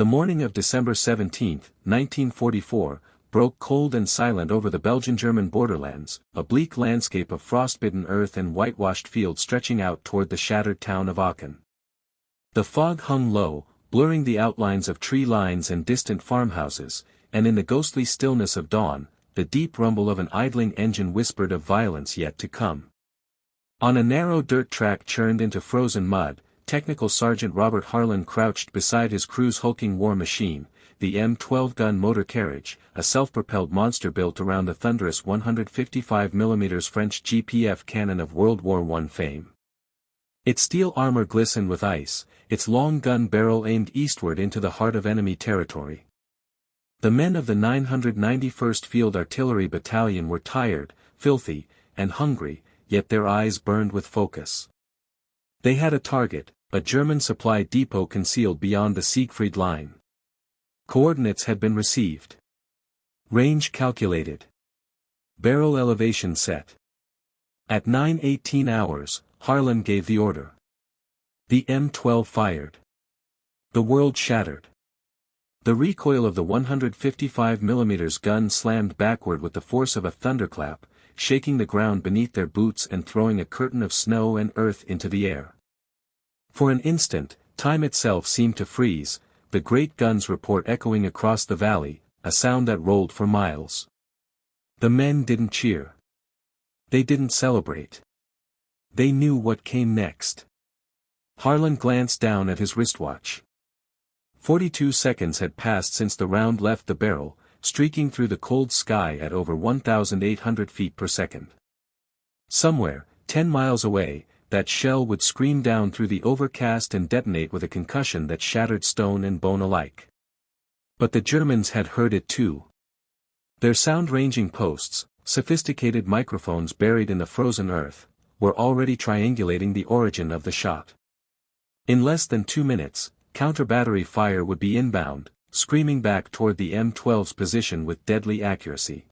The morning of December 17, 1944, broke cold and silent over the Belgian-German borderlands, a bleak landscape of frostbitten earth and whitewashed fields stretching out toward the shattered town of Aachen. The fog hung low, blurring the outlines of tree lines and distant farmhouses, and in the ghostly stillness of dawn, the deep rumble of an idling engine whispered of violence yet to come. On a narrow dirt track churned into frozen mud, Technical Sergeant Robert Harlan crouched beside his crew's hulking war machine, the M12 Gun Motor Carriage, a self-propelled monster built around the thunderous 155mm French GPF cannon of World War I fame. Its steel armor glistened with ice, its long gun barrel aimed eastward into the heart of enemy territory. The men of the 991st Field Artillery Battalion were tired, filthy, and hungry, yet their eyes burned with focus. They had a target, a German supply depot concealed beyond the Siegfried Line. Coordinates had been received. Range calculated. Barrel elevation set. At 9:18 hours, Harlan gave the order. The M12 fired. The world shattered. The recoil of the 155mm gun slammed backward with the force of a thunderclap, shaking the ground beneath their boots and throwing a curtain of snow and earth into the air. For an instant, time itself seemed to freeze, the great gun's report echoing across the valley, a sound that rolled for miles. The men didn't cheer. They didn't celebrate. They knew what came next. Harlan glanced down at his wristwatch. 42 seconds had passed since the round left the barrel, streaking through the cold sky at over 1,800 feet per second. Somewhere, 10 miles away, that shell would scream down through the overcast and detonate with a concussion that shattered stone and bone alike. But the Germans had heard it too. Their sound-ranging posts, sophisticated microphones buried in the frozen earth, were already triangulating the origin of the shot. In less than 2 minutes, counter-battery fire would be inbound, screaming back toward the M12's position with deadly accuracy.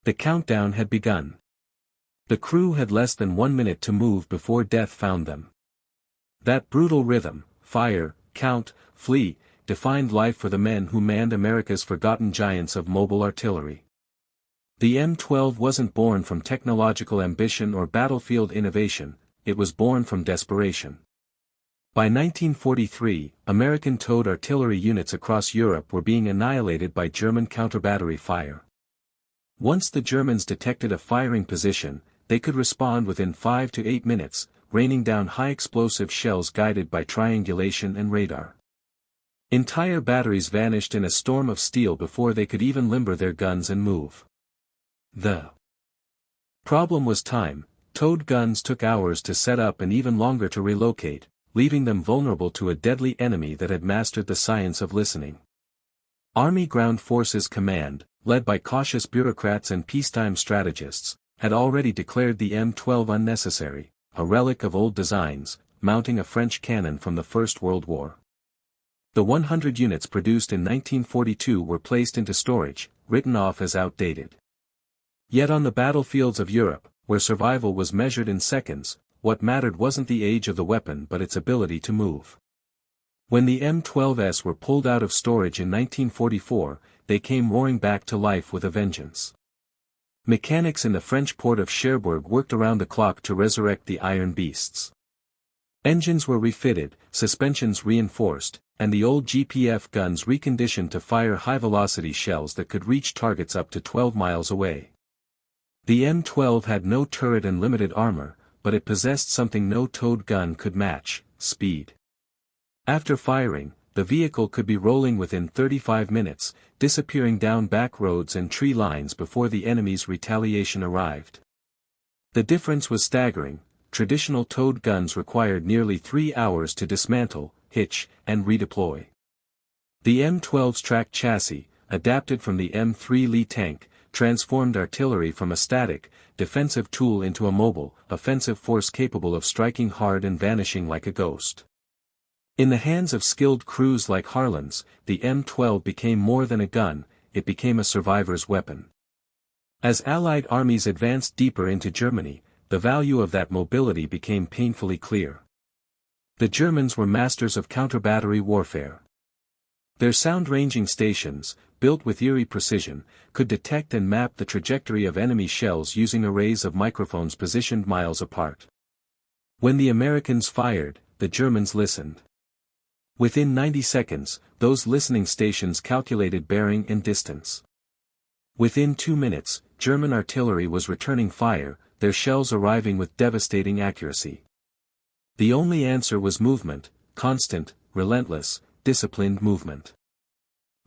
The countdown had begun. The crew had less than 1 minute to move before death found them. That brutal rhythm, fire, count, flee, defined life for the men who manned America's forgotten giants of mobile artillery. The M12 wasn't born from technological ambition or battlefield innovation, it was born from desperation. By 1943, American towed artillery units across Europe were being annihilated by German counter-battery fire. Once the Germans detected a firing position, they could respond within 5 to 8 minutes, raining down high-explosive shells guided by triangulation and radar. Entire batteries vanished in a storm of steel before they could even limber their guns and move. The problem was time. Towed guns took hours to set up and even longer to relocate, leaving them vulnerable to a deadly enemy that had mastered the science of listening. Army Ground Forces Command, led by cautious bureaucrats and peacetime strategists, had already declared the M12 unnecessary, a relic of old designs, mounting a French cannon from the First World War. The 100 units produced in 1942 were placed into storage, written off as outdated. Yet on the battlefields of Europe, where survival was measured in seconds, what mattered wasn't the age of the weapon but its ability to move. When the M12s were pulled out of storage in 1944, they came roaring back to life with a vengeance. Mechanics in the French port of Cherbourg worked around the clock to resurrect the iron beasts. Engines were refitted, suspensions reinforced, and the old GPF guns reconditioned to fire high-velocity shells that could reach targets up to 12 miles away. The M12 had no turret and limited armor, but it possessed something no towed gun could match: speed. After firing, the vehicle could be rolling within 35 minutes, disappearing down back roads and tree lines before the enemy's retaliation arrived. The difference was staggering. Traditional towed guns required nearly 3 hours to dismantle, hitch, and redeploy. The M12's tracked chassis, adapted from the M3 Lee tank, transformed artillery from a static, defensive tool into a mobile, offensive force capable of striking hard and vanishing like a ghost. In the hands of skilled crews like Harlan's, the M12 became more than a gun, it became a survivor's weapon. As Allied armies advanced deeper into Germany, the value of that mobility became painfully clear. The Germans were masters of counter-battery warfare. Their sound-ranging stations, built with eerie precision, could detect and map the trajectory of enemy shells using arrays of microphones positioned miles apart. When the Americans fired, the Germans listened. Within 90 seconds, those listening stations calculated bearing and distance. Within 2 minutes, German artillery was returning fire, their shells arriving with devastating accuracy. The only answer was movement, constant, relentless, disciplined movement.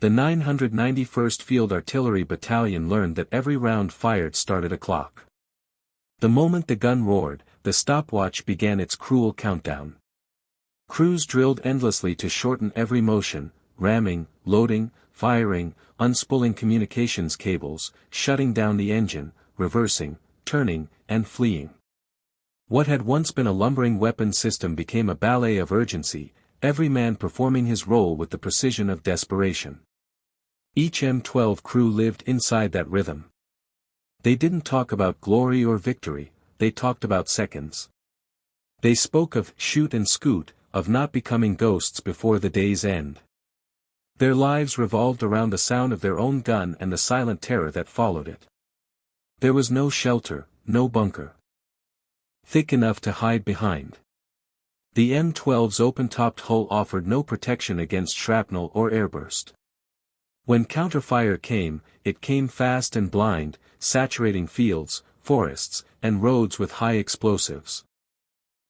The 991st Field Artillery Battalion learned that every round fired started a clock. The moment the gun roared, the stopwatch began its cruel countdown. Crews drilled endlessly to shorten every motion, ramming, loading, firing, unspooling communications cables, shutting down the engine, reversing, turning, and fleeing. What had once been a lumbering weapon system became a ballet of urgency, every man performing his role with the precision of desperation. Each M12 crew lived inside that rhythm. They didn't talk about glory or victory, they talked about seconds. They spoke of shoot and scoot, of not becoming ghosts before the day's end. Their lives revolved around the sound of their own gun and the silent terror that followed it. There was no shelter, no bunker thick enough to hide behind. The M12's open-topped hull offered no protection against shrapnel or airburst. When counterfire came, it came fast and blind, saturating fields, forests, and roads with high explosives.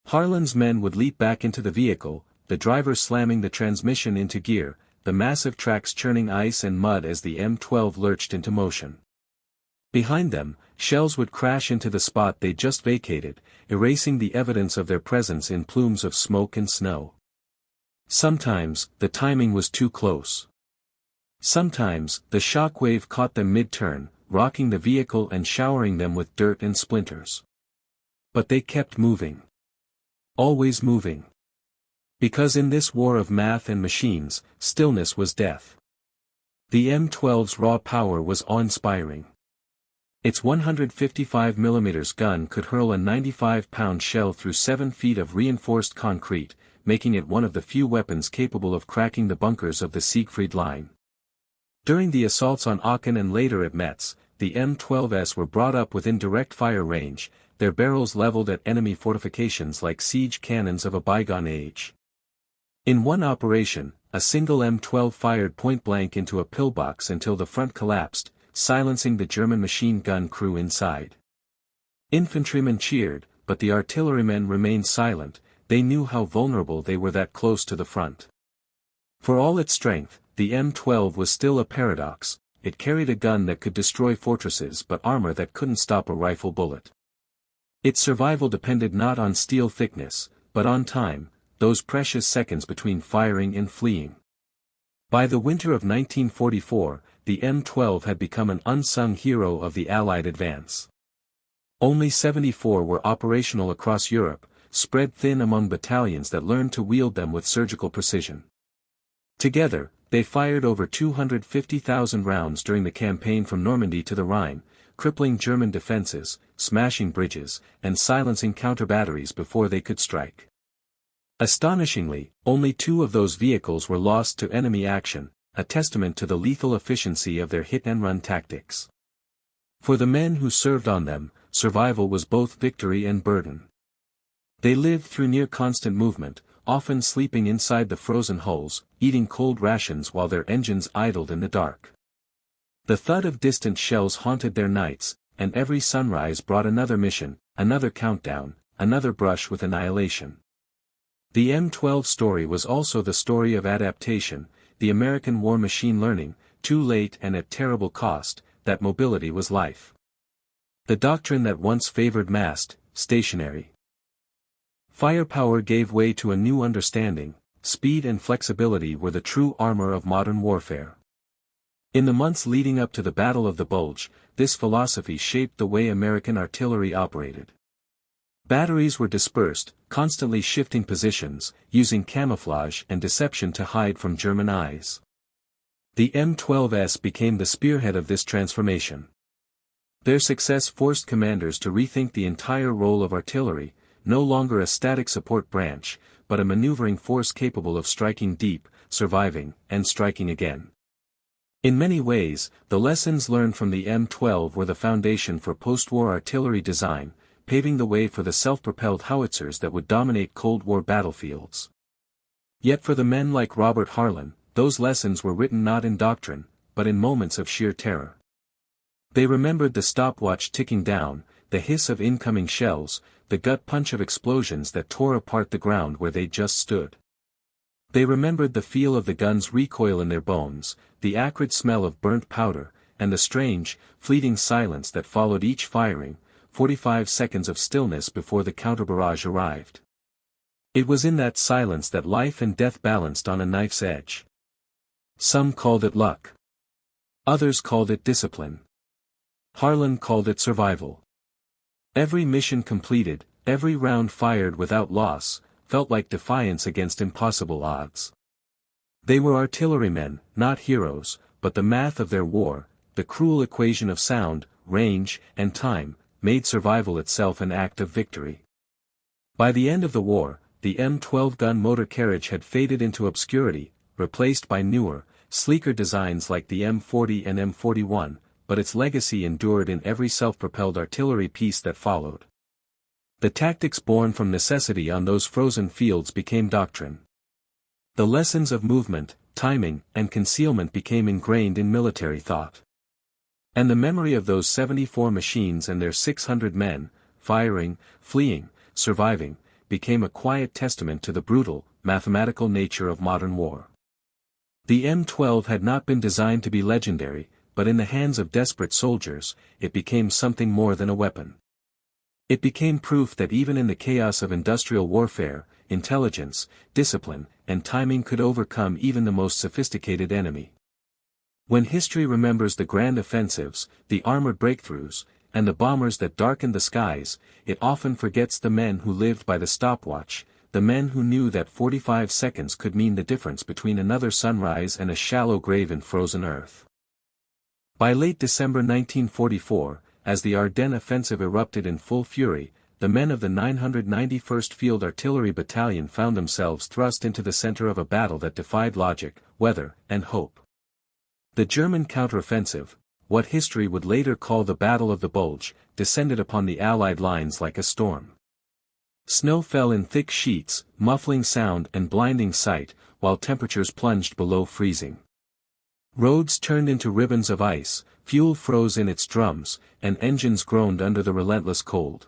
Harlan's men would leap back into the vehicle, the driver slamming the transmission into gear, the massive tracks churning ice and mud as the M12 lurched into motion. Behind them, shells would crash into the spot they just vacated, erasing the evidence of their presence in plumes of smoke and snow. Sometimes, the timing was too close. Sometimes, the shock wave caught them mid-turn, rocking the vehicle and showering them with dirt and splinters. But they kept moving. Always moving. Because in this war of math and machines, stillness was death. The M12's raw power was awe-inspiring. Its 155mm gun could hurl a 95-pound shell through 7 feet of reinforced concrete, making it one of the few weapons capable of cracking the bunkers of the Siegfried Line. During the assaults on Aachen and later at Metz, the M12s were brought up within direct fire range, their barrels leveled at enemy fortifications like siege cannons of a bygone age. In one operation, a single M12 fired point-blank into a pillbox until the front collapsed, silencing the German machine gun crew inside. Infantrymen cheered, but the artillerymen remained silent, they knew how vulnerable they were that close to the front. For all its strength, the M12 was still a paradox, it carried a gun that could destroy fortresses but armor that couldn't stop a rifle bullet. Its survival depended not on steel thickness, but on time, those precious seconds between firing and fleeing. By the winter of 1944, the M12 had become an unsung hero of the Allied advance. Only 74 were operational across Europe, spread thin among battalions that learned to wield them with surgical precision. Together, they fired over 250,000 rounds during the campaign from Normandy to the Rhine, crippling German defenses, smashing bridges, and silencing counter-batteries before they could strike. Astonishingly, only 2 of those vehicles were lost to enemy action, a testament to the lethal efficiency of their hit-and-run tactics. For the men who served on them, survival was both victory and burden. They lived through near-constant movement, often sleeping inside the frozen hulls, eating cold rations while their engines idled in the dark. The thud of distant shells haunted their nights, and every sunrise brought another mission, another countdown, another brush with annihilation. The M12 story was also the story of adaptation, the American war machine learning, too late and at terrible cost, that mobility was life. The doctrine that once favored massed, stationary firepower gave way to a new understanding, speed and flexibility were the true armor of modern warfare. In the months leading up to the Battle of the Bulge, this philosophy shaped the way American artillery operated. Batteries were dispersed, constantly shifting positions, using camouflage and deception to hide from German eyes. The M12s became the spearhead of this transformation. Their success forced commanders to rethink the entire role of artillery, no longer a static support branch, but a maneuvering force capable of striking deep, surviving, and striking again. In many ways, the lessons learned from the M12 were the foundation for post-war artillery design, paving the way for the self-propelled howitzers that would dominate Cold War battlefields. Yet for the men like Robert Harlan, those lessons were written not in doctrine, but in moments of sheer terror. They remembered the stopwatch ticking down, the hiss of incoming shells, the gut punch of explosions that tore apart the ground where they just stood. They remembered the feel of the gun's recoil in their bones, the acrid smell of burnt powder, and the strange, fleeting silence that followed each firing, 45 seconds of stillness before the counterbarrage arrived. It was in that silence that life and death balanced on a knife's edge. Some called it luck. Others called it discipline. Harlan called it survival. Every mission completed, every round fired without loss, felt like defiance against impossible odds. They were artillerymen, not heroes, but the math of their war, the cruel equation of sound, range, and time, made survival itself an act of victory. By the end of the war, the M12 gun motor carriage had faded into obscurity, replaced by newer, sleeker designs like the M40 and M41, but its legacy endured in every self-propelled artillery piece that followed. The tactics born from necessity on those frozen fields became doctrine. The lessons of movement, timing, and concealment became ingrained in military thought. And the memory of those 74 machines and their 600 men, firing, fleeing, surviving, became a quiet testament to the brutal, mathematical nature of modern war. The M12 had not been designed to be legendary, but in the hands of desperate soldiers, it became something more than a weapon. It became proof that even in the chaos of industrial warfare, intelligence, discipline, and timing could overcome even the most sophisticated enemy. When history remembers the grand offensives, the armored breakthroughs, and the bombers that darkened the skies, it often forgets the men who lived by the stopwatch, the men who knew that 45 seconds could mean the difference between another sunrise and a shallow grave in frozen earth. By late December 1944, as the Ardennes offensive erupted in full fury, the men of the 991st Field Artillery Battalion found themselves thrust into the center of a battle that defied logic, weather, and hope. The German counteroffensive, what history would later call the Battle of the Bulge, descended upon the Allied lines like a storm. Snow fell in thick sheets, muffling sound and blinding sight, while temperatures plunged below freezing. Roads turned into ribbons of ice, fuel froze in its drums, and engines groaned under the relentless cold.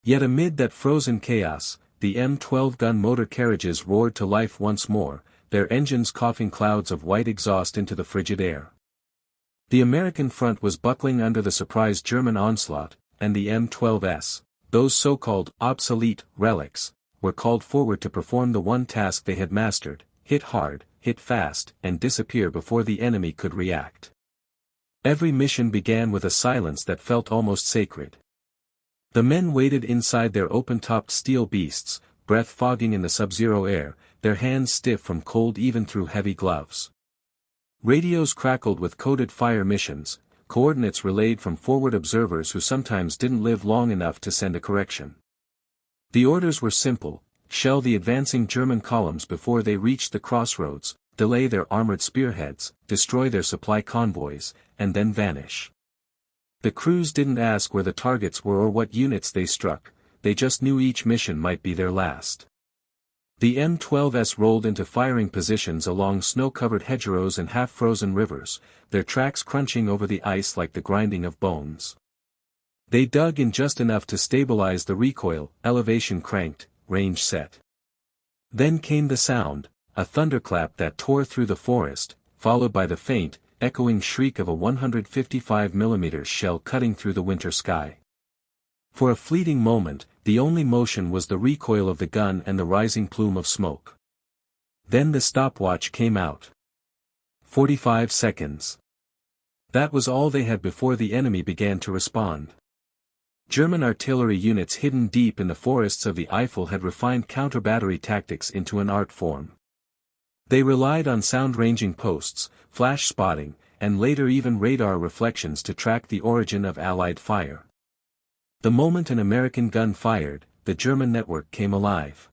Yet amid that frozen chaos, the M12 gun motor carriages roared to life once more, their engines coughing clouds of white exhaust into the frigid air. The American front was buckling under the surprise German onslaught, and the M12s, those so-called obsolete relics, were called forward to perform the one task they had mastered: hit hard, hit fast, and disappear before the enemy could react. Every mission began with a silence that felt almost sacred. The men waited inside their open-topped steel beasts, breath fogging in the sub-zero air, their hands stiff from cold even through heavy gloves. Radios crackled with coded fire missions, coordinates relayed from forward observers who sometimes didn't live long enough to send a correction. The orders were simple: shell the advancing German columns before they reached the crossroads, delay their armored spearheads, destroy their supply convoys, and then vanish. The crews didn't ask where the targets were or what units they struck, they just knew each mission might be their last. The M12s rolled into firing positions along snow-covered hedgerows and half-frozen rivers, their tracks crunching over the ice like the grinding of bones. They dug in just enough to stabilize the recoil, elevation cranked, range set. Then came the sound, a thunderclap that tore through the forest, followed by the faint, echoing shriek of a 155mm shell cutting through the winter sky. For a fleeting moment, the only motion was the recoil of the gun and the rising plume of smoke. Then the stopwatch came out. 45 seconds. That was all they had before the enemy began to respond. German artillery units hidden deep in the forests of the Eifel had refined counter-battery tactics into an art form. They relied on sound-ranging posts, flash spotting, and later even radar reflections to track the origin of Allied fire. The moment an American gun fired, the German network came alive.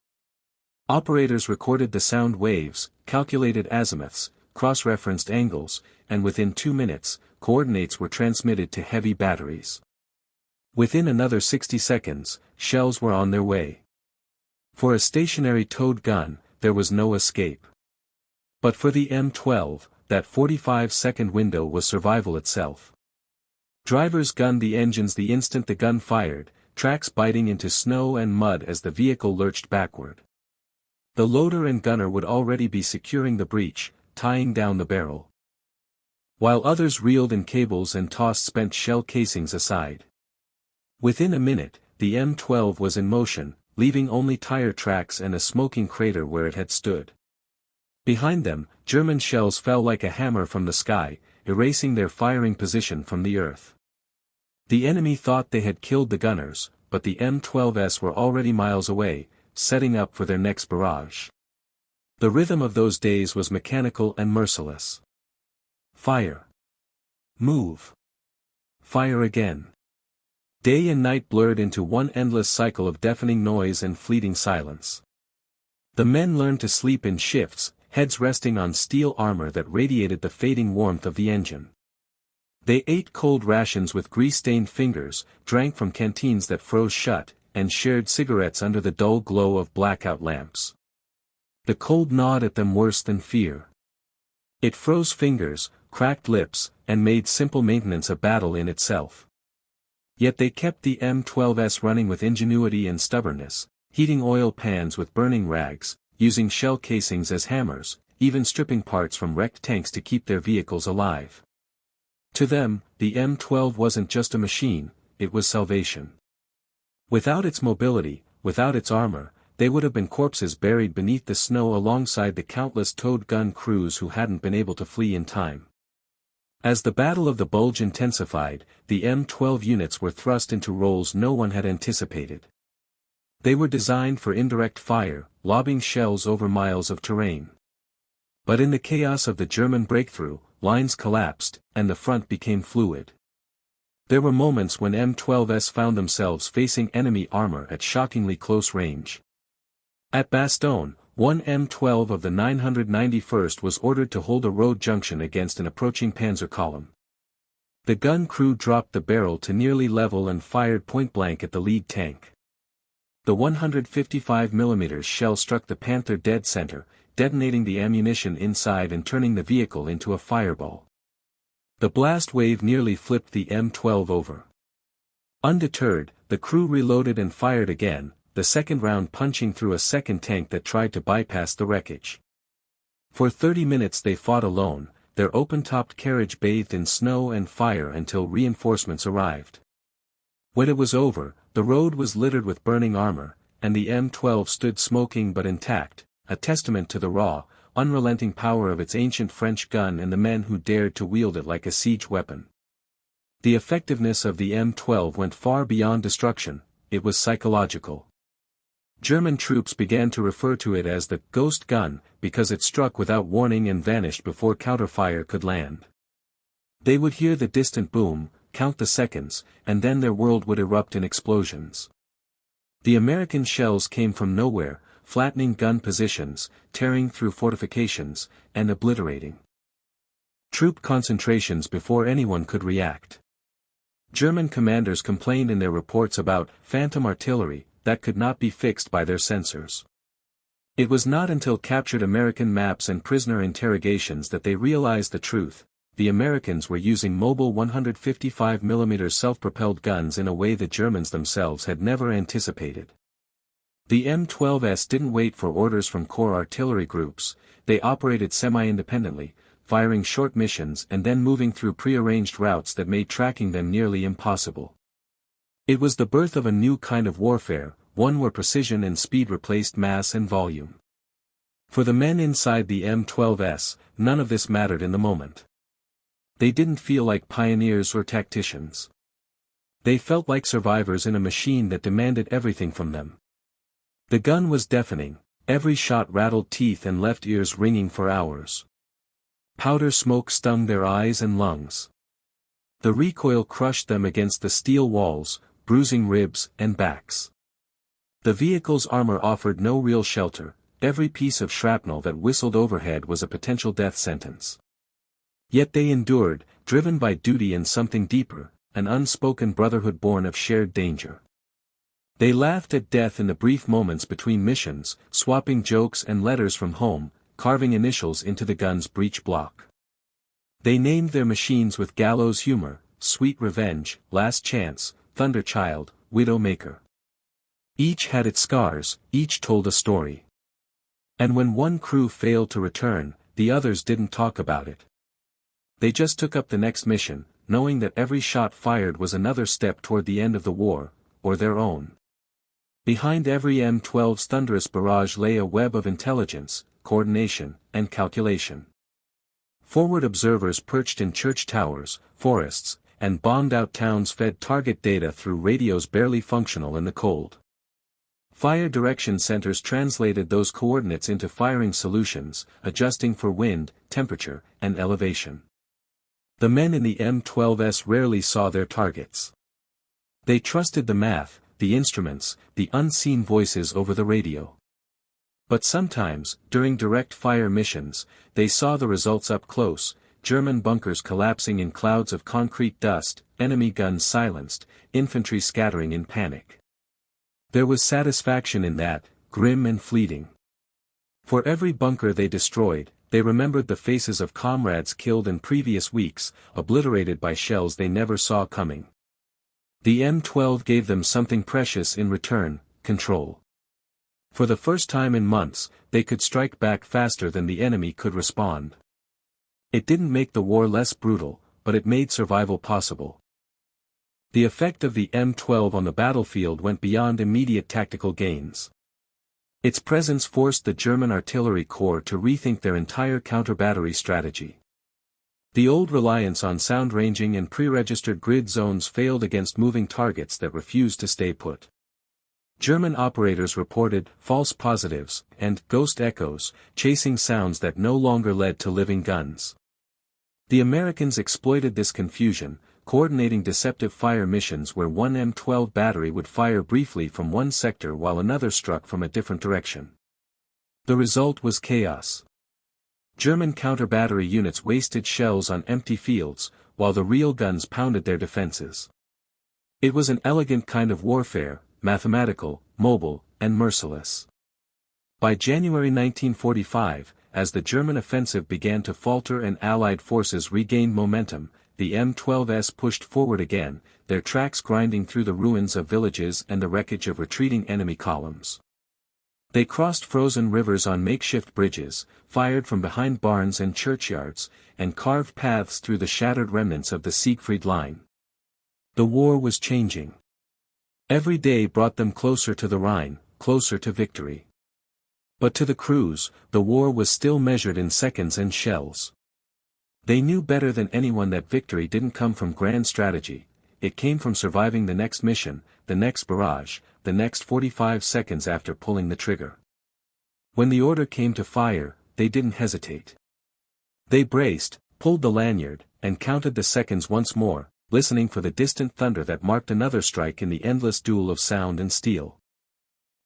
Operators recorded the sound waves, calculated azimuths, cross-referenced angles, and within 2 minutes, coordinates were transmitted to heavy batteries. Within another 60 seconds, shells were on their way. For a stationary towed gun, there was no escape. But for the M12, that 45-second window was survival itself. Drivers gunned the engines the instant the gun fired, tracks biting into snow and mud as the vehicle lurched backward. The loader and gunner would already be securing the breech, tying down the barrel, while others reeled in cables and tossed spent shell casings aside. Within a minute, the M12 was in motion, leaving only tire tracks and a smoking crater where it had stood. Behind them, German shells fell like a hammer from the sky, erasing their firing position from the earth. The enemy thought they had killed the gunners, but the M12s were already miles away, setting up for their next barrage. The rhythm of those days was mechanical and merciless. Fire. Move. Fire again. Day and night blurred into one endless cycle of deafening noise and fleeting silence. The men learned to sleep in shifts, heads resting on steel armor that radiated the fading warmth of the engine. They ate cold rations with grease-stained fingers, drank from canteens that froze shut, and shared cigarettes under the dull glow of blackout lamps. The cold gnawed at them worse than fear. It froze fingers, cracked lips, and made simple maintenance a battle in itself. Yet they kept the M12s running with ingenuity and stubbornness, heating oil pans with burning rags, using shell casings as hammers, even stripping parts from wrecked tanks to keep their vehicles alive. To them, the M12 wasn't just a machine, it was salvation. Without its mobility, without its armor, they would have been corpses buried beneath the snow alongside the countless towed gun crews who hadn't been able to flee in time. As the Battle of the Bulge intensified, the M12 units were thrust into roles no one had anticipated. They were designed for indirect fire, lobbing shells over miles of terrain. But in the chaos of the German breakthrough, lines collapsed, and the front became fluid. There were moments when M12s found themselves facing enemy armor at shockingly close range. At Bastogne, one M12 of the 991st was ordered to hold a road junction against an approaching panzer column. The gun crew dropped the barrel to nearly level and fired point-blank at the lead tank. The 155mm shell struck the Panther dead center, detonating the ammunition inside and turning the vehicle into a fireball. The blast wave nearly flipped the M12 over. Undeterred, the crew reloaded and fired again, the second round punching through a second tank that tried to bypass the wreckage. For 30 minutes they fought alone, their open-topped carriage bathed in snow and fire until reinforcements arrived. When it was over, the road was littered with burning armor, and the M12 stood smoking but intact, a testament to the raw, unrelenting power of its ancient French gun and the men who dared to wield it like a siege weapon. The effectiveness of the M12 went far beyond destruction, it was psychological. German troops began to refer to it as the ghost gun because it struck without warning and vanished before counterfire could land. They would hear the distant boom, count the seconds, and then their world would erupt in explosions. The American shells came from nowhere, flattening gun positions, tearing through fortifications, and obliterating troop concentrations before anyone could react. German commanders complained in their reports about phantom artillery that could not be fixed by their sensors. It was not until captured American maps and prisoner interrogations that they realized the truth. The Americans were using mobile 155mm self-propelled guns in a way the Germans themselves had never anticipated. The M12s didn't wait for orders from corps artillery groups, they operated semi-independently, firing short missions and then moving through pre-arranged routes that made tracking them nearly impossible. It was the birth of a new kind of warfare, one where precision and speed replaced mass and volume. For the men inside the M12s, none of this mattered in the moment. They didn't feel like pioneers or tacticians. They felt like survivors in a machine that demanded everything from them. The gun was deafening, every shot rattled teeth and left ears ringing for hours. Powder smoke stung their eyes and lungs. The recoil crushed them against the steel walls, bruising ribs and backs. The vehicle's armor offered no real shelter, every piece of shrapnel that whistled overhead was a potential death sentence. Yet they endured, driven by duty and something deeper, an unspoken brotherhood born of shared danger. They laughed at death in the brief moments between missions, swapping jokes and letters from home, carving initials into the gun's breech block. They named their machines with gallows humor, Sweet Revenge, Last Chance, Thunder Child, Widow Maker. Each had its scars, each told a story. And when one crew failed to return, the others didn't talk about it. They just took up the next mission, knowing that every shot fired was another step toward the end of the war, or their own. Behind every M12's thunderous barrage lay a web of intelligence, coordination, and calculation. Forward observers perched in church towers, forests, and bombed-out towns fed target data through radios barely functional in the cold. Fire direction centers translated those coordinates into firing solutions, adjusting for wind, temperature, and elevation. The men in the M12s rarely saw their targets. They trusted the math, the instruments, the unseen voices over the radio. But sometimes, during direct fire missions, they saw the results up close, German bunkers collapsing in clouds of concrete dust, enemy guns silenced, infantry scattering in panic. There was satisfaction in that, grim and fleeting. For every bunker they destroyed, they remembered the faces of comrades killed in previous weeks, obliterated by shells they never saw coming. The M12 gave them something precious in return, control. For the first time in months, they could strike back faster than the enemy could respond. It didn't make the war less brutal, but it made survival possible. The effect of the M12 on the battlefield went beyond immediate tactical gains. Its presence forced the German artillery corps to rethink their entire counter-battery strategy. The old reliance on sound ranging and pre-registered grid zones failed against moving targets that refused to stay put. German operators reported false positives and ghost echoes, chasing sounds that no longer led to living guns. The Americans exploited this confusion, coordinating deceptive fire missions where one M12 battery would fire briefly from one sector while another struck from a different direction. The result was chaos. German counter-battery units wasted shells on empty fields, while the real guns pounded their defenses. It was an elegant kind of warfare, mathematical, mobile, and merciless. By January 1945, as the German offensive began to falter and Allied forces regained momentum, the M12s pushed forward again, their tracks grinding through the ruins of villages and the wreckage of retreating enemy columns. They crossed frozen rivers on makeshift bridges, fired from behind barns and churchyards, and carved paths through the shattered remnants of the Siegfried Line. The war was changing. Every day brought them closer to the Rhine, closer to victory. But to the crews, the war was still measured in seconds and shells. They knew better than anyone that victory didn't come from grand strategy, it came from surviving the next mission, the next barrage, the next 45 seconds after pulling the trigger. When the order came to fire, they didn't hesitate. They braced, pulled the lanyard, and counted the seconds once more, listening for the distant thunder that marked another strike in the endless duel of sound and steel.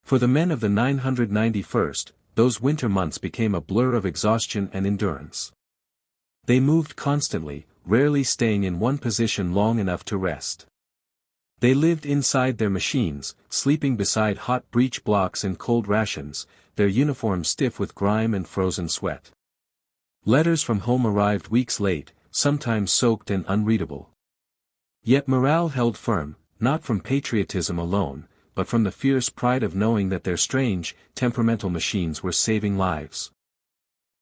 For the men of the 991st, those winter months became a blur of exhaustion and endurance. They moved constantly, rarely staying in one position long enough to rest. They lived inside their machines, sleeping beside hot breech blocks and cold rations, their uniforms stiff with grime and frozen sweat. Letters from home arrived weeks late, sometimes soaked and unreadable. Yet morale held firm, not from patriotism alone, but from the fierce pride of knowing that their strange, temperamental machines were saving lives.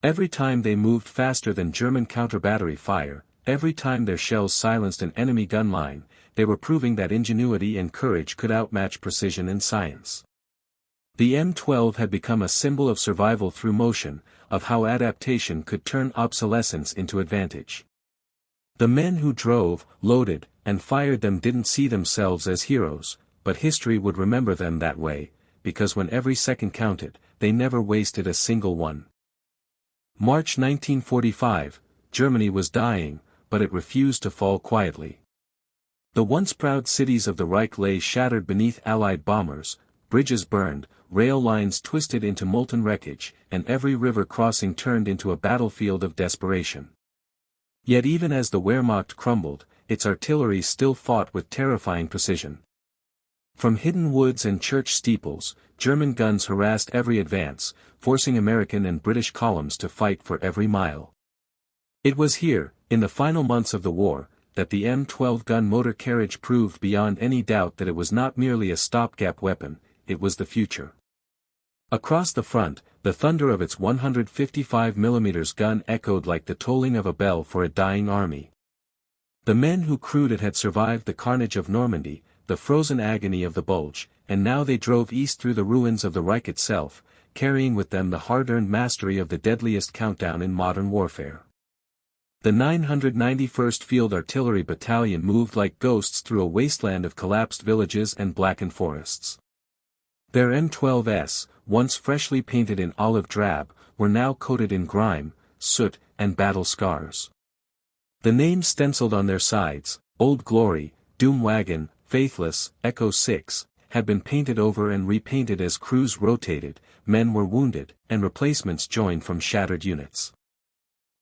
Every time they moved faster than German counter-battery fire, every time their shells silenced an enemy gun line, they were proving that ingenuity and courage could outmatch precision and science. The M12 had become a symbol of survival through motion, of how adaptation could turn obsolescence into advantage. The men who drove, loaded, and fired them didn't see themselves as heroes, but history would remember them that way, because when every second counted, they never wasted a single one. March 1945, Germany was dying, but it refused to fall quietly. The once proud cities of the Reich lay shattered beneath Allied bombers, bridges burned, rail lines twisted into molten wreckage, and every river crossing turned into a battlefield of desperation. Yet even as the Wehrmacht crumbled, its artillery still fought with terrifying precision. From hidden woods and church steeples, German guns harassed every advance, forcing American and British columns to fight for every mile. It was here, in the final months of the war, that the M12 gun motor carriage proved beyond any doubt that it was not merely a stopgap weapon, it was the future. Across the front, the thunder of its 155mm gun echoed like the tolling of a bell for a dying army. The men who crewed it had survived the carnage of Normandy, the frozen agony of the Bulge, and now they drove east through the ruins of the Reich itself, carrying with them the hard-earned mastery of the deadliest countdown in modern warfare. The 991st Field Artillery Battalion moved like ghosts through a wasteland of collapsed villages and blackened forests. Their M12s, once freshly painted in olive drab, were now coated in grime, soot, and battle scars. The names stenciled on their sides, Old Glory, Doom Wagon, Faithless, Echo 6, had been painted over and repainted as crews rotated, men were wounded, and replacements joined from shattered units.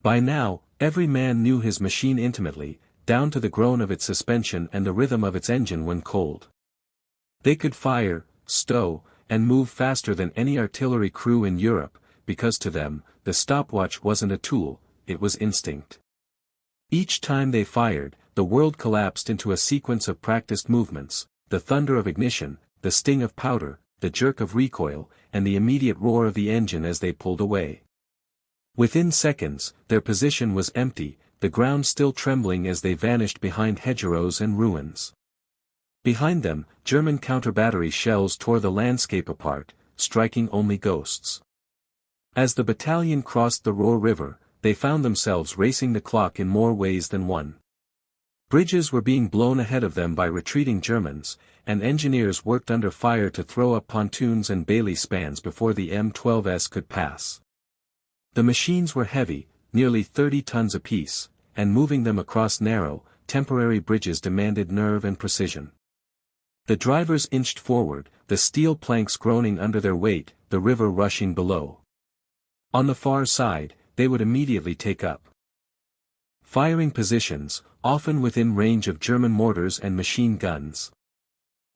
By now, every man knew his machine intimately, down to the groan of its suspension and the rhythm of its engine when cold. They could fire, stow, and move faster than any artillery crew in Europe, because to them, the stopwatch wasn't a tool, it was instinct. Each time they fired, the world collapsed into a sequence of practiced movements, the thunder of ignition, the sting of powder, the jerk of recoil, and the immediate roar of the engine as they pulled away. Within seconds, their position was empty, the ground still trembling as they vanished behind hedgerows and ruins. Behind them, German counter-battery shells tore the landscape apart, striking only ghosts. As the battalion crossed the Roer River, they found themselves racing the clock in more ways than one. Bridges were being blown ahead of them by retreating Germans, and engineers worked under fire to throw up pontoons and Bailey spans before the M12s could pass. The machines were heavy, nearly 30 tons apiece, and moving them across narrow, temporary bridges demanded nerve and precision. The drivers inched forward, the steel planks groaning under their weight, the river rushing below. On the far side, they would immediately take up firing positions, often within range of German mortars and machine guns.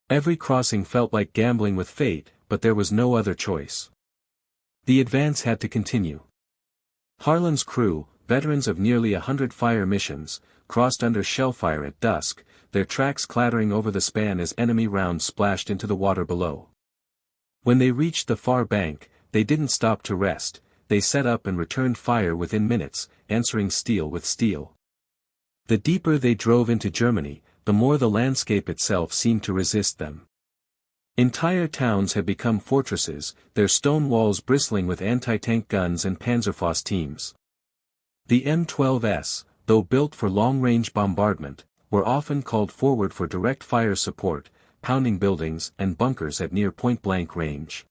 Every crossing felt like gambling with fate, but there was no other choice. The advance had to continue. Harlan's crew, veterans of nearly 100 fire missions, crossed under shellfire at dusk, their tracks clattering over the span as enemy rounds splashed into the water below. When they reached the far bank, they didn't stop to rest, they set up and returned fire within minutes, answering steel with steel. The deeper they drove into Germany, the more the landscape itself seemed to resist them. Entire towns had become fortresses, their stone walls bristling with anti-tank guns and Panzerfaust teams. The M12s, though built for long-range bombardment, were often called forward for direct fire support, pounding buildings and bunkers at near point-blank range.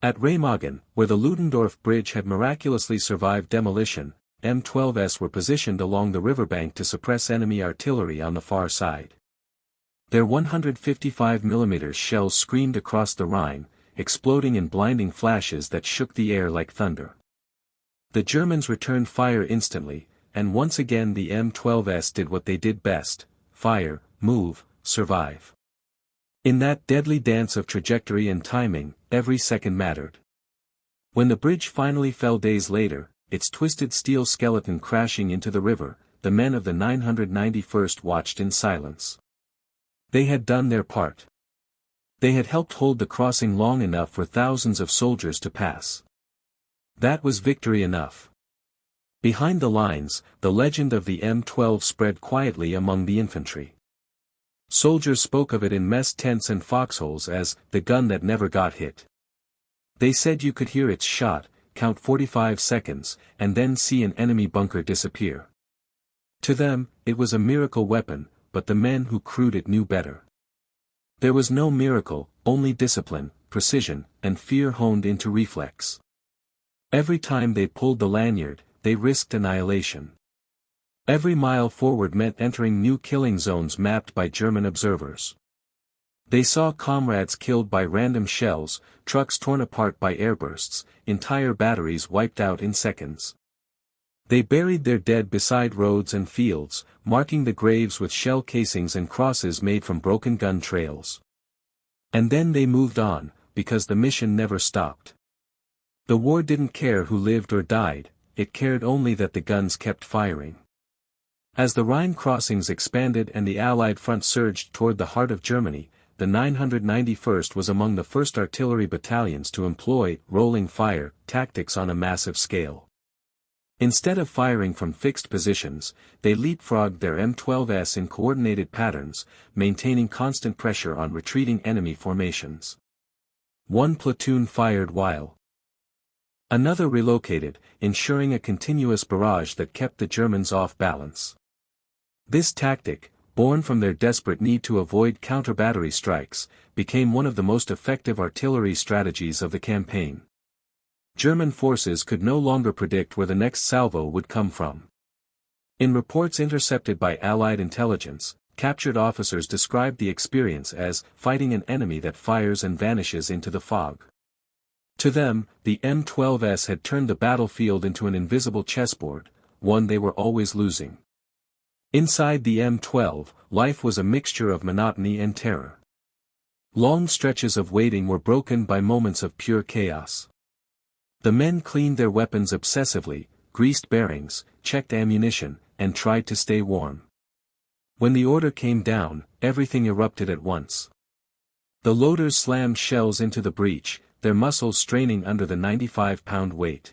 At Remagen, where the Ludendorff Bridge had miraculously survived demolition, M12s were positioned along the riverbank to suppress enemy artillery on the far side. Their 155mm shells screamed across the Rhine, exploding in blinding flashes that shook the air like thunder. The Germans returned fire instantly, and once again the M12s did what they did best: fire, move, survive. In that deadly dance of trajectory and timing, every second mattered. When the bridge finally fell days later, its twisted steel skeleton crashing into the river, the men of the 991st watched in silence. They had done their part. They had helped hold the crossing long enough for thousands of soldiers to pass. That was victory enough. Behind the lines, the legend of the M12 spread quietly among the infantry. Soldiers spoke of it in mess tents and foxholes as the gun that never got hit. They said you could hear its shot, count 45 seconds, and then see an enemy bunker disappear. To them, it was a miracle weapon, but the men who crewed it knew better. There was no miracle, only discipline, precision, and fear honed into reflex. Every time they pulled the lanyard, they risked annihilation. Every mile forward meant entering new killing zones mapped by German observers. They saw comrades killed by random shells, trucks torn apart by airbursts, entire batteries wiped out in seconds. They buried their dead beside roads and fields, marking the graves with shell casings and crosses made from broken gun trails. And then they moved on, because the mission never stopped. The war didn't care who lived or died, it cared only that the guns kept firing. As the Rhine crossings expanded and the Allied front surged toward the heart of Germany, the 991st was among the first artillery battalions to employ rolling fire tactics on a massive scale. Instead of firing from fixed positions, they leapfrogged their M12s in coordinated patterns, maintaining constant pressure on retreating enemy formations. One platoon fired while another relocated, ensuring a continuous barrage that kept the Germans off balance. This tactic, born from their desperate need to avoid counter-battery strikes, became one of the most effective artillery strategies of the campaign. German forces could no longer predict where the next salvo would come from. In reports intercepted by Allied intelligence, captured officers described the experience as fighting an enemy that fires and vanishes into the fog. To them, the M12s had turned the battlefield into an invisible chessboard, one they were always losing. Inside the M12, life was a mixture of monotony and terror. Long stretches of waiting were broken by moments of pure chaos. The men cleaned their weapons obsessively, greased bearings, checked ammunition, and tried to stay warm. When the order came down, everything erupted at once. The loaders slammed shells into the breech, their muscles straining under the 95-pound weight.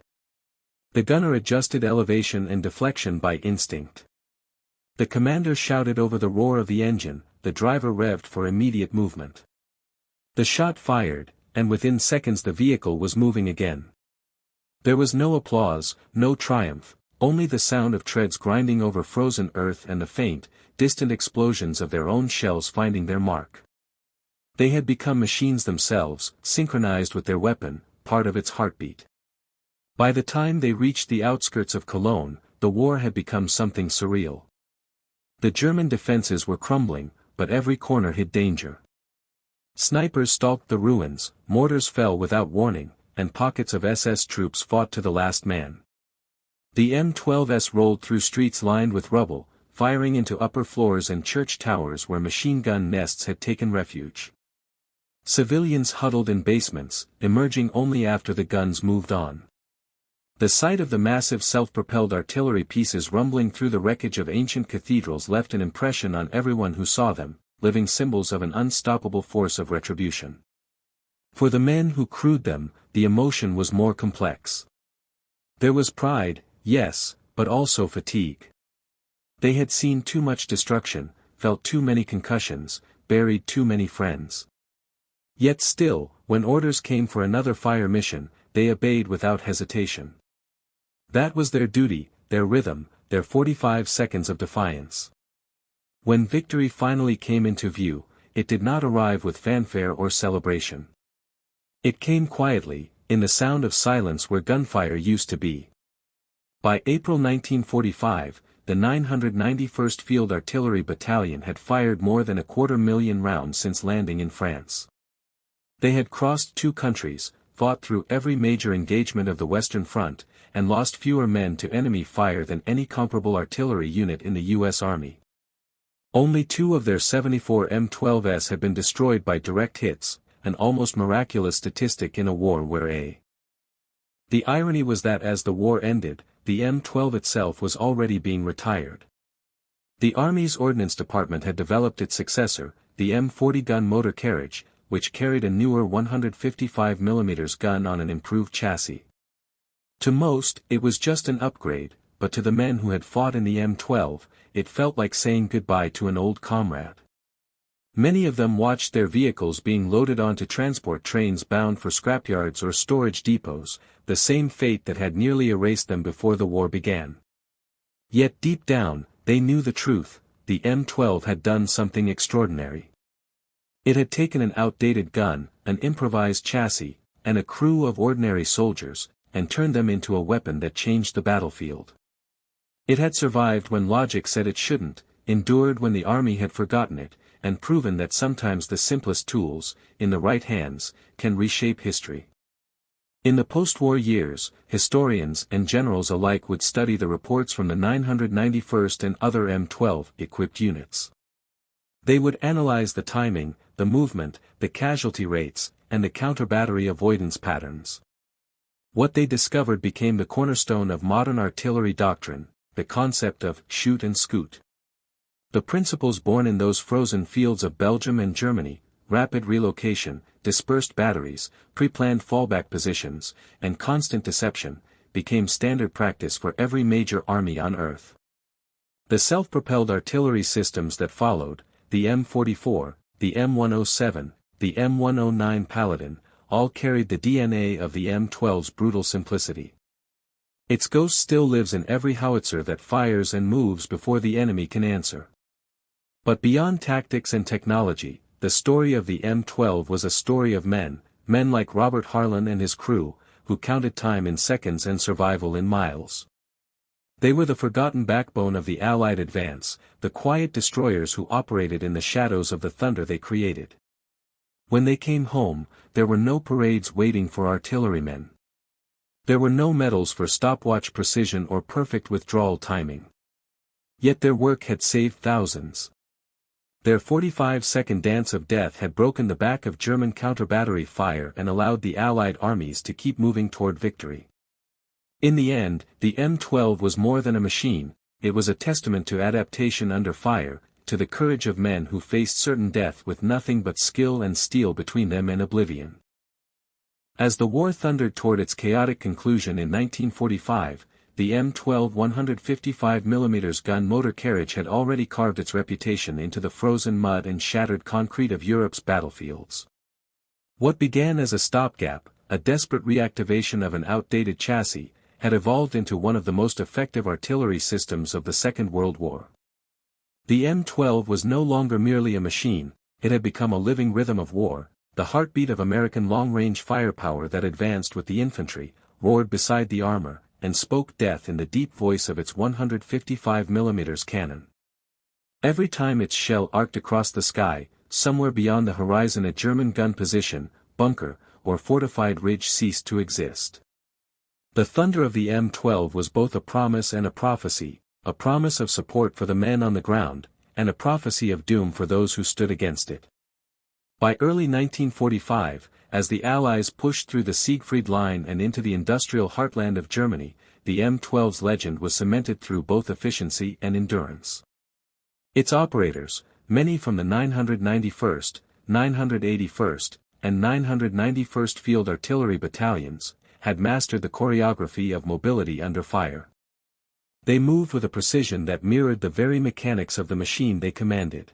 The gunner adjusted elevation and deflection by instinct. The commander shouted over the roar of the engine, the driver revved for immediate movement. The shot fired, and within seconds the vehicle was moving again. There was no applause, no triumph, only the sound of treads grinding over frozen earth and the faint, distant explosions of their own shells finding their mark. They had become machines themselves, synchronized with their weapon, part of its heartbeat. By the time they reached the outskirts of Cologne, the war had become something surreal. The German defenses were crumbling, but every corner hid danger. Snipers stalked the ruins, mortars fell without warning, and pockets of SS troops fought to the last man. The M12s rolled through streets lined with rubble, firing into upper floors and church towers where machine gun nests had taken refuge. Civilians huddled in basements, emerging only after the guns moved on. The sight of the massive self-propelled artillery pieces rumbling through the wreckage of ancient cathedrals left an impression on everyone who saw them, living symbols of an unstoppable force of retribution. For the men who crewed them, the emotion was more complex. There was pride, yes, but also fatigue. They had seen too much destruction, felt too many concussions, buried too many friends. Yet still, when orders came for another fire mission, they obeyed without hesitation. That was their duty, their rhythm, their 45 seconds of defiance. When victory finally came into view, it did not arrive with fanfare or celebration. It came quietly, in the sound of silence where gunfire used to be. By April 1945, the 991st Field Artillery Battalion had fired more than 250,000 rounds since landing in France. They had crossed 2 countries, fought through every major engagement of the Western Front, and lost fewer men to enemy fire than any comparable artillery unit in the U.S. Army. Only 2 of their 74 M12s had been destroyed by direct hits, an almost miraculous statistic in a war where The irony was that as the war ended, the M12 itself was already being retired. The Army's Ordnance Department had developed its successor, the M40 Gun Motor Carriage, which carried a newer 155mm gun on an improved chassis. To most, it was just an upgrade, but to the men who had fought in the M12, it felt like saying goodbye to an old comrade. Many of them watched their vehicles being loaded onto transport trains bound for scrapyards or storage depots, the same fate that had nearly erased them before the war began. Yet deep down, they knew the truth, the M12 had done something extraordinary. It had taken an outdated gun, an improvised chassis, and a crew of ordinary soldiers, and turned them into a weapon that changed the battlefield. It had survived when logic said it shouldn't, endured when the army had forgotten it, and proven that sometimes the simplest tools, in the right hands, can reshape history. In the post-war years, historians and generals alike would study the reports from the 991st and other M12-equipped units. They would analyze the timing, the movement, the casualty rates, and the counter-battery avoidance patterns. What they discovered became the cornerstone of modern artillery doctrine, the concept of shoot and scoot. The principles born in those frozen fields of Belgium and Germany, rapid relocation, dispersed batteries, pre-planned fallback positions, and constant deception, became standard practice for every major army on Earth. The self-propelled artillery systems that followed, the M44, the M107, the M109 Paladin, all carried the DNA of the M12's brutal simplicity. Its ghost still lives in every howitzer that fires and moves before the enemy can answer. But beyond tactics and technology, the story of the M12 was a story of men like Robert Harlan and his crew, who counted time in seconds and survival in miles. They were the forgotten backbone of the Allied advance, the quiet destroyers who operated in the shadows of the thunder they created. When they came home, there were no parades waiting for artillerymen. There were no medals for stopwatch precision or perfect withdrawal timing. Yet their work had saved thousands. Their 45-second dance of death had broken the back of German counter-battery fire and allowed the Allied armies to keep moving toward victory. In the end, the M12 was more than a machine, it was a testament to adaptation under fire, to the courage of men who faced certain death with nothing but skill and steel between them and oblivion. As the war thundered toward its chaotic conclusion in 1945, the M12 155mm gun motor carriage had already carved its reputation into the frozen mud and shattered concrete of Europe's battlefields. What began as a stopgap, a desperate reactivation of an outdated chassis, had evolved into one of the most effective artillery systems of the Second World War. The M12 was no longer merely a machine, it had become a living rhythm of war, the heartbeat of American long-range firepower that advanced with the infantry, roared beside the armor, and spoke death in the deep voice of its 155mm cannon. Every time its shell arced across the sky, somewhere beyond the horizon a German gun position, bunker, or fortified ridge ceased to exist. The thunder of the M12 was both a promise and a prophecy, a promise of support for the men on the ground, and a prophecy of doom for those who stood against it. By early 1945, as the Allies pushed through the Siegfried Line and into the industrial heartland of Germany, the M12's legend was cemented through both efficiency and endurance. Its operators, many from the 991st, 981st, and 991st Field Artillery Battalions, had mastered the choreography of mobility under fire. They moved with a precision that mirrored the very mechanics of the machine they commanded.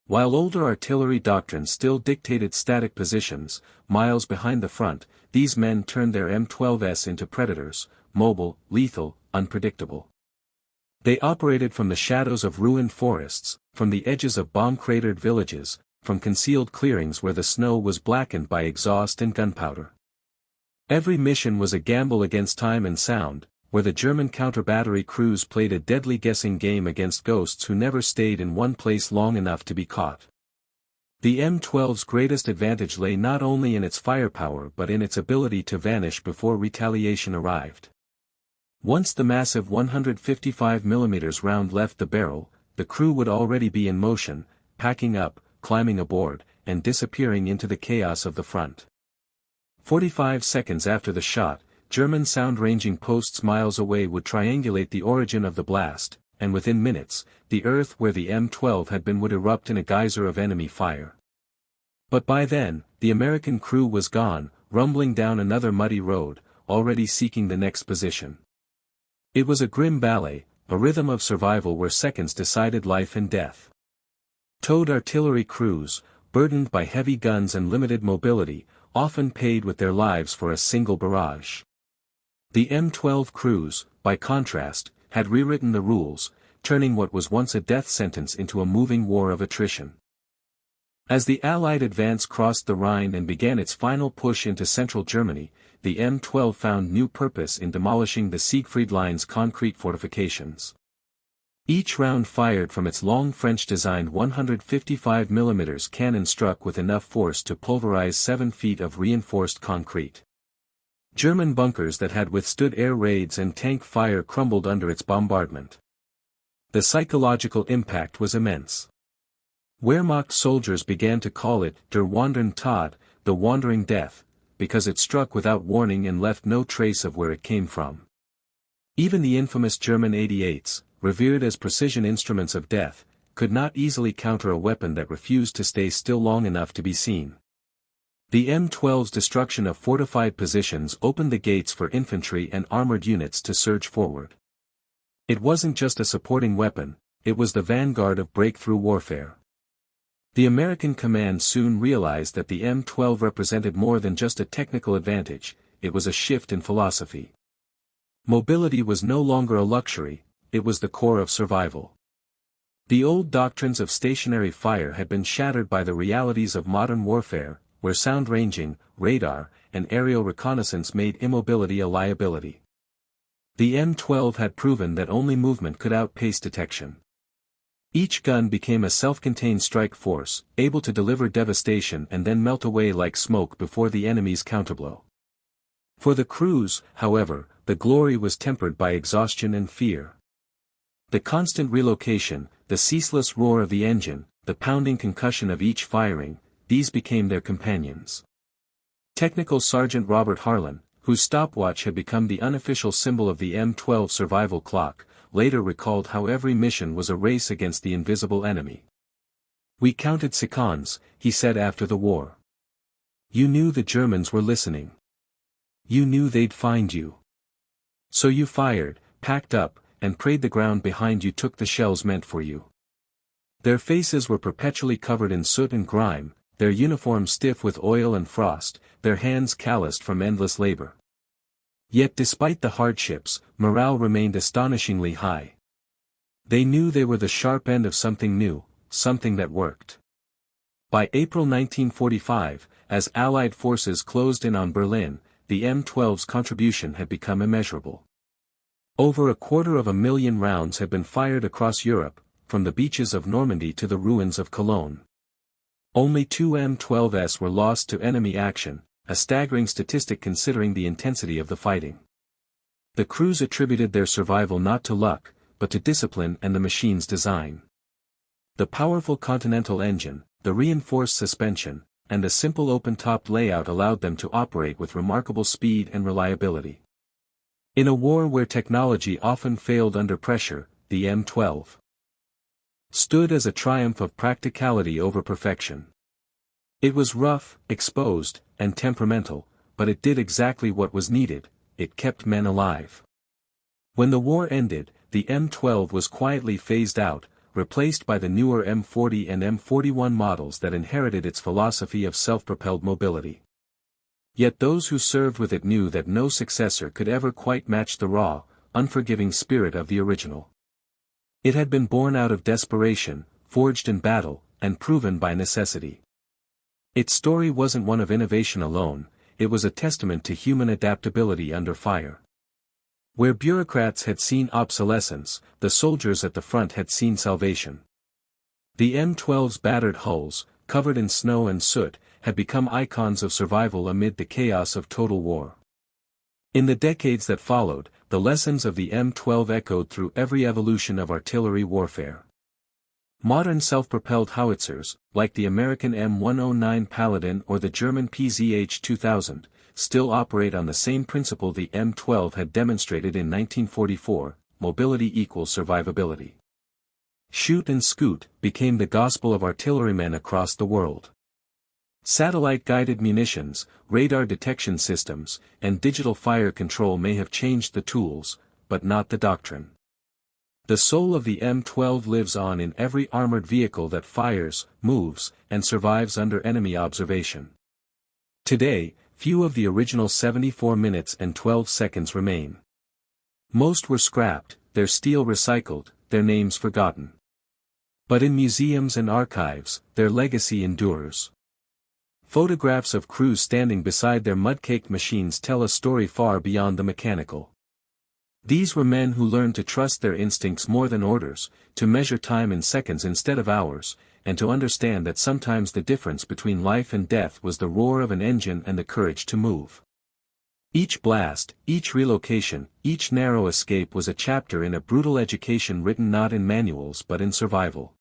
While older artillery doctrine still dictated static positions, miles behind the front, these men turned their M12s into predators, mobile, lethal, unpredictable. They operated from the shadows of ruined forests, from the edges of bomb-cratered villages, from concealed clearings where the snow was blackened by exhaust and gunpowder. Every mission was a gamble against time and sound, where the German counter-battery crews played a deadly guessing game against ghosts who never stayed in one place long enough to be caught. The M12's greatest advantage lay not only in its firepower but in its ability to vanish before retaliation arrived. Once the massive 155mm round left the barrel, the crew would already be in motion, packing up, climbing aboard, and disappearing into the chaos of the front. 45 seconds after the shot, German sound-ranging posts miles away would triangulate the origin of the blast, and within minutes, the earth where the M12 had been would erupt in a geyser of enemy fire. But by then, the American crew was gone, rumbling down another muddy road, already seeking the next position. It was a grim ballet, a rhythm of survival where seconds decided life and death. Towed artillery crews, burdened by heavy guns and limited mobility, often paid with their lives for a single barrage. The M12 crews, by contrast, had rewritten the rules, turning what was once a death sentence into a moving war of attrition. As the Allied advance crossed the Rhine and began its final push into central Germany, the M12 found new purpose in demolishing the Siegfried Line's concrete fortifications. Each round fired from its long French-designed 155mm cannon struck with enough force to pulverize 7 feet of reinforced concrete. German bunkers that had withstood air raids and tank fire crumbled under its bombardment. The psychological impact was immense. Wehrmacht soldiers began to call it Der Wandernde Tod, the Wandering Death, because it struck without warning and left no trace of where it came from. Even the infamous German 88s, revered as precision instruments of death, could not easily counter a weapon that refused to stay still long enough to be seen. The M12's destruction of fortified positions opened the gates for infantry and armored units to surge forward. It wasn't just a supporting weapon, it was the vanguard of breakthrough warfare. The American command soon realized that the M12 represented more than just a technical advantage, it was a shift in philosophy. Mobility was no longer a luxury, it was the core of survival. The old doctrines of stationary fire had been shattered by the realities of modern warfare, where sound ranging, radar, and aerial reconnaissance made immobility a liability. The M12 had proven that only movement could outpace detection. Each gun became a self-contained strike force, able to deliver devastation and then melt away like smoke before the enemy's counterblow. For the crews, however, the glory was tempered by exhaustion and fear. The constant relocation, the ceaseless roar of the engine, the pounding concussion of each firing, these became their companions. Technical Sergeant Robert Harlan, whose stopwatch had become the unofficial symbol of the M12 survival clock, later recalled how every mission was a race against the invisible enemy. "We counted seconds," he said after the war. "You knew the Germans were listening. You knew they'd find you. So you fired, packed up, and prayed the ground behind you took the shells meant for you." Their faces were perpetually covered in soot and grime, their uniforms stiff with oil and frost, their hands calloused from endless labor. Yet despite the hardships, morale remained astonishingly high. They knew they were the sharp end of something new, something that worked. By April 1945, as Allied forces closed in on Berlin, the M12's contribution had become immeasurable. Over 250,000 rounds had been fired across Europe, from the beaches of Normandy to the ruins of Cologne. Only 2 M12s were lost to enemy action, a staggering statistic considering the intensity of the fighting. The crews attributed their survival not to luck, but to discipline and the machine's design. The powerful Continental engine, the reinforced suspension, and the simple open-topped layout allowed them to operate with remarkable speed and reliability. In a war where technology often failed under pressure, the M12 stood as a triumph of practicality over perfection. It was rough, exposed, and temperamental, but it did exactly what was needed, it kept men alive. When the war ended, the M12 was quietly phased out, replaced by the newer M40 and M41 models that inherited its philosophy of self-propelled mobility. Yet those who served with it knew that no successor could ever quite match the raw, unforgiving spirit of the original. It had been born out of desperation, forged in battle, and proven by necessity. Its story wasn't one of innovation alone, it was a testament to human adaptability under fire. Where bureaucrats had seen obsolescence, the soldiers at the front had seen salvation. The M12's battered hulls, covered in snow and soot, had become icons of survival amid the chaos of total war. In the decades that followed, the lessons of the M12 echoed through every evolution of artillery warfare. Modern self-propelled howitzers, like the American M109 Paladin or the German PZH-2000, still operate on the same principle the M12 had demonstrated in 1944, mobility equals survivability. Shoot and scoot became the gospel of artillerymen across the world. Satellite-guided munitions, radar detection systems, and digital fire control may have changed the tools, but not the doctrine. The soul of the M12 lives on in every armored vehicle that fires, moves, and survives under enemy observation. Today, few of the original 74 minutes and 12 seconds remain. Most were scrapped, their steel recycled, their names forgotten. But in museums and archives, their legacy endures. Photographs of crews standing beside their mud-caked machines tell a story far beyond the mechanical. These were men who learned to trust their instincts more than orders, to measure time in seconds instead of hours, and to understand that sometimes the difference between life and death was the roar of an engine and the courage to move. Each blast, each relocation, each narrow escape was a chapter in a brutal education written not in manuals but in survival.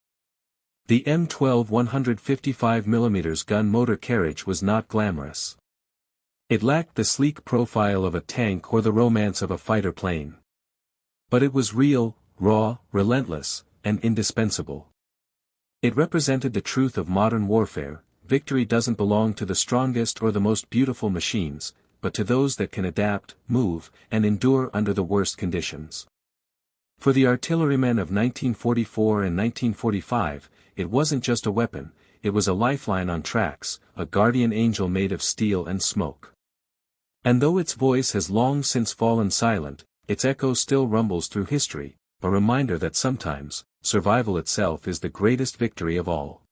The M12 155mm gun motor carriage was not glamorous. It lacked the sleek profile of a tank or the romance of a fighter plane. But it was real, raw, relentless, and indispensable. It represented the truth of modern warfare: victory doesn't belong to the strongest or the most beautiful machines, but to those that can adapt, move, and endure under the worst conditions. For the artillerymen of 1944 and 1945, it wasn't just a weapon, it was a lifeline on tracks, a guardian angel made of steel and smoke. And though its voice has long since fallen silent, its echo still rumbles through history, a reminder that sometimes, survival itself is the greatest victory of all.